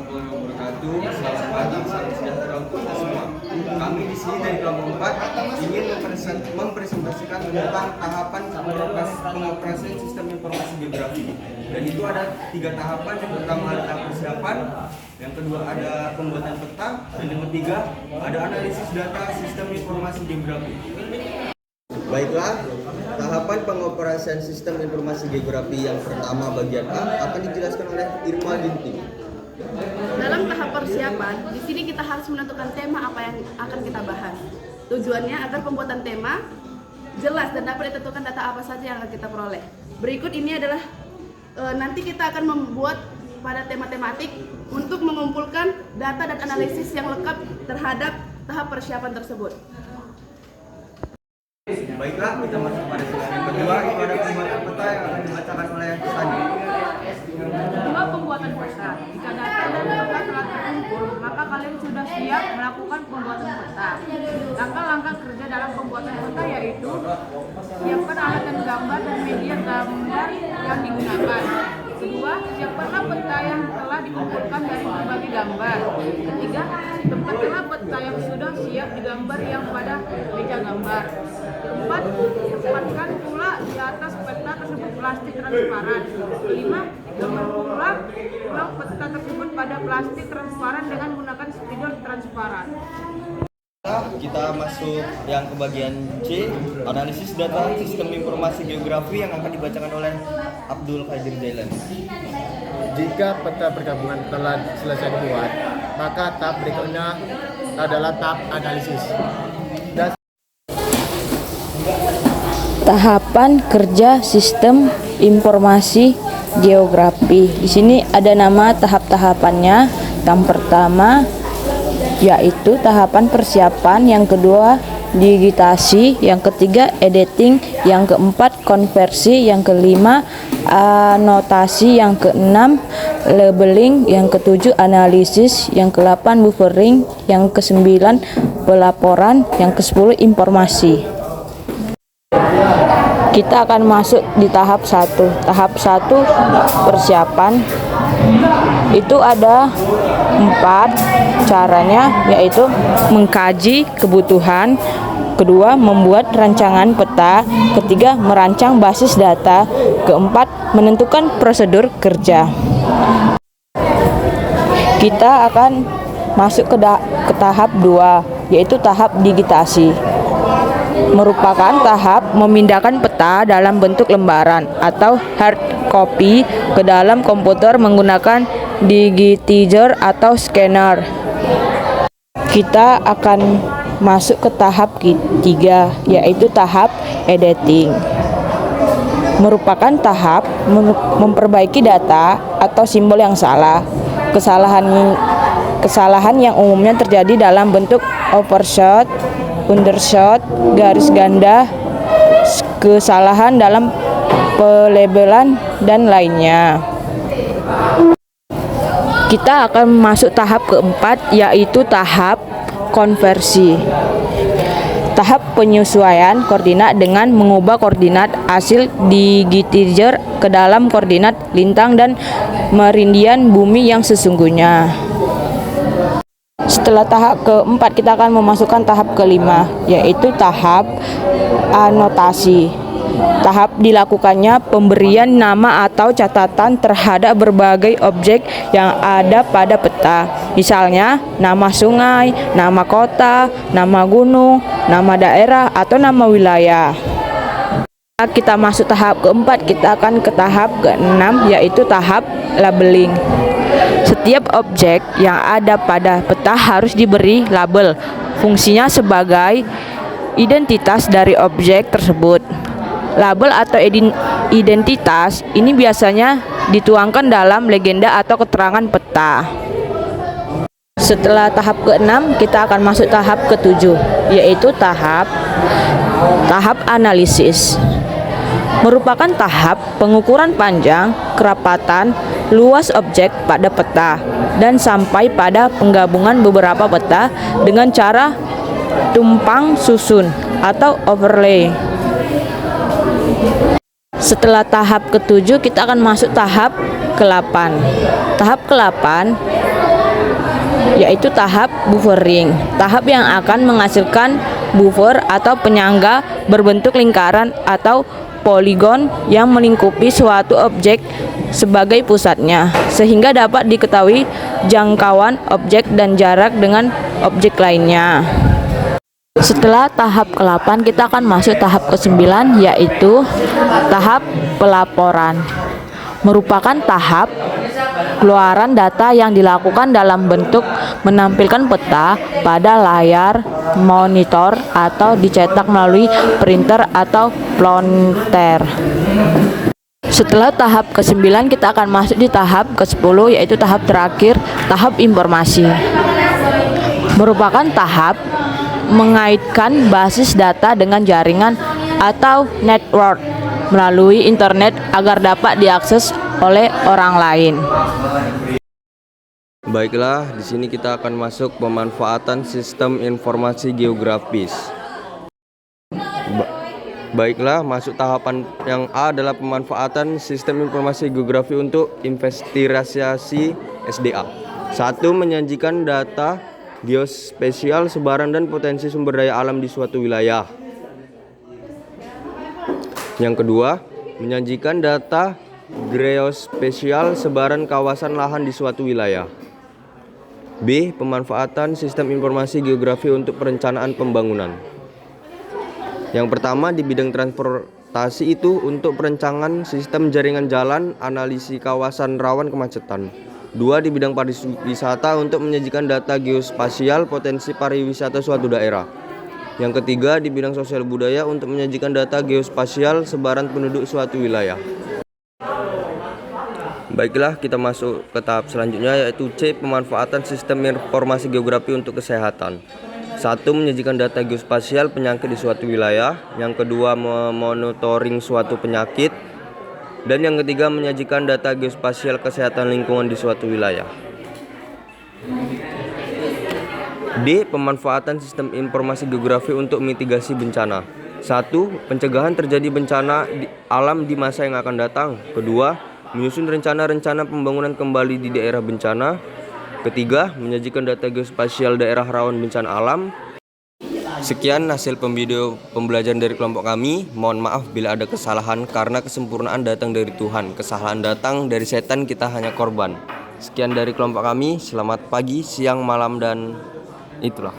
warahmatullahi wabarakatuh. Selamat pagi, salam sejahtera untuk kita semua. Kami di sini dari kelompok 4 ingin mempresentasikan tentang tahapan pengoperasian sistem informasi geografi. Dan itu ada 3 tahapan. Yang pertama ada tahap persiapan, yang kedua ada pembuatan peta, dan yang ketiga ada analisis data sistem informasi geografi. Baiklah, tahapan pengoperasian sistem informasi geografi yang pertama bagian A akan dijelaskan oleh Irma Dinti. Dalam tahap persiapan, di sini kita harus menentukan tema apa yang akan kita bahas. Tujuannya agar pembuatan tema jelas dan dapat ditentukan data apa saja yang akan kita peroleh. Berikut ini adalah nanti kita akan membuat pada tema tematik untuk mengumpulkan data dan analisis yang lengkap terhadap tahap persiapan tersebut. Baiklah, kita masuk pada sesi yang kedua, itu ada pembuatan peta yang akan dibacakan oleh Sandi. Kedua, pembuatan peta. Jika data dan peta telah terkumpul, maka kalian sudah siap melakukan pembuatan peta. Langkah-langkah kerja dalam pembuatan peta yaitu siapkan alat dan gambar dan media gambar yang digunakan. Kedua, siapkanlah peta yang telah dikumpulkan dari berbagai gambar. Ketiga, tempatkanlah peta yang sudah siap digambar yang pada meja gambar. Keempat, tempatkan pula di atas peta tersebut plastik transparan. Kelima, gambar ulang peta tersebut pada plastik transparan dengan menggunakan spidol transparan. Kita masuk yang ke bagian C, analisis data sistem informasi geografi yang akan dibacakan oleh Abdul Qadir Jailan. Jika peta pergabungan telah selesai dibuat, maka tahap berikutnya adalah tahap analisis. Tahapan kerja sistem informasi geografi. Di sini ada nama tahap-tahapannya. Yang pertama yaitu tahapan persiapan, yang kedua digitasi, yang ketiga editing, yang keempat konversi, yang kelima anotasi, yang keenam labeling, yang ketujuh analisis, yang kedelapan buffering, yang kesembilan pelaporan, yang kesepuluh informasi. Kita akan masuk di tahap 1. Tahap 1 persiapan. Itu ada 4 caranya, yaitu mengkaji kebutuhan, kedua membuat rancangan peta, ketiga merancang basis data, keempat menentukan prosedur kerja. Kita akan masuk ke tahap 2, yaitu tahap digitasi. Merupakan tahap memindahkan peta dalam bentuk lembaran atau hard copy ke dalam komputer menggunakan digitizer atau scanner. Kita akan masuk ke tahap ketiga, yaitu tahap editing. Merupakan tahap memperbaiki data atau simbol yang salah. Kesalahan yang umumnya terjadi dalam bentuk overshot, undershot, garis ganda, kesalahan dalam pelabelan, dan lainnya. Kita akan masuk tahap keempat, yaitu tahap konversi. Tahap penyesuaian koordinat dengan mengubah koordinat hasil digitizer ke dalam koordinat lintang dan meridian bumi yang sesungguhnya. Setelah tahap keempat, kita akan memasukkan tahap kelima, yaitu tahap anotasi. Tahap dilakukannya pemberian nama atau catatan terhadap berbagai objek yang ada pada peta. Misalnya, nama sungai, nama kota, nama gunung, nama daerah, atau nama wilayah. Kita masuk tahap keempat, kita akan ke tahap keenam, yaitu tahap labeling. Setiap objek yang ada pada peta harus diberi label. Fungsinya sebagai identitas dari objek tersebut. Label atau identitas ini biasanya dituangkan dalam legenda atau keterangan peta. Setelah tahap ke-6, kita akan masuk tahap ke-7, yaitu tahap analisis. Merupakan tahap pengukuran panjang, kerapatan, luas objek pada peta, dan sampai pada penggabungan beberapa peta dengan cara tumpang susun atau overlay. Setelah tahap ke-7 kita akan masuk tahap ke-8. Tahap ke-8 yaitu tahap buffering. Tahap yang akan menghasilkan buffer atau penyangga berbentuk lingkaran atau poligon yang melingkupi suatu objek sebagai pusatnya, sehingga dapat diketahui jangkauan objek dan jarak dengan objek lainnya. Setelah tahap ke-8 kita akan masuk tahap ke-9, yaitu tahap pelaporan. Merupakan tahap keluaran data yang dilakukan dalam bentuk menampilkan peta pada layar monitor atau dicetak melalui printer atau plotter. Setelah tahap ke-9 kita akan masuk di tahap ke-10, yaitu tahap terakhir, tahap informasi. Merupakan tahap mengaitkan basis data dengan jaringan atau network melalui internet agar dapat diakses oleh orang lain. Baiklah, di sini kita akan masuk pemanfaatan sistem informasi geografis. Baiklah, masuk tahapan yang A adalah pemanfaatan sistem informasi geografi untuk investigasi SDA. 1. Menyajikan data geospasial sebaran dan potensi sumber daya alam di suatu wilayah. Yang kedua, menyajikan data geospasial sebaran kawasan lahan di suatu wilayah. B. Pemanfaatan sistem informasi geografi untuk perencanaan pembangunan. Yang pertama di bidang transportasi itu untuk perencanaan sistem jaringan jalan, analisis kawasan rawan kemacetan. 2. Di bidang pariwisata untuk menyajikan data geospasial potensi pariwisata suatu daerah. Yang ketiga di bidang sosial budaya untuk menyajikan data geospasial sebaran penduduk suatu wilayah. Baiklah, kita masuk ke tahap selanjutnya, yaitu C. Pemanfaatan sistem informasi geografi untuk kesehatan. 1. Menyajikan data geospasial penyakit di suatu wilayah. Yang kedua, memonitoring suatu penyakit. Dan yang ketiga, menyajikan data geospasial kesehatan lingkungan di suatu wilayah. D. Pemanfaatan sistem informasi geografi untuk mitigasi bencana. 1. Pencegahan terjadi bencana alam di masa yang akan datang. Kedua, menyusun rencana-rencana pembangunan kembali di daerah bencana. Ketiga, menyajikan data geospasial daerah rawan bencana alam. Sekian hasil video pembelajaran dari kelompok kami. Mohon maaf bila ada kesalahan karena kesempurnaan datang dari Tuhan. Kesalahan datang dari setan, kita hanya korban. Sekian dari kelompok kami. Selamat pagi, siang, malam, dan itulah.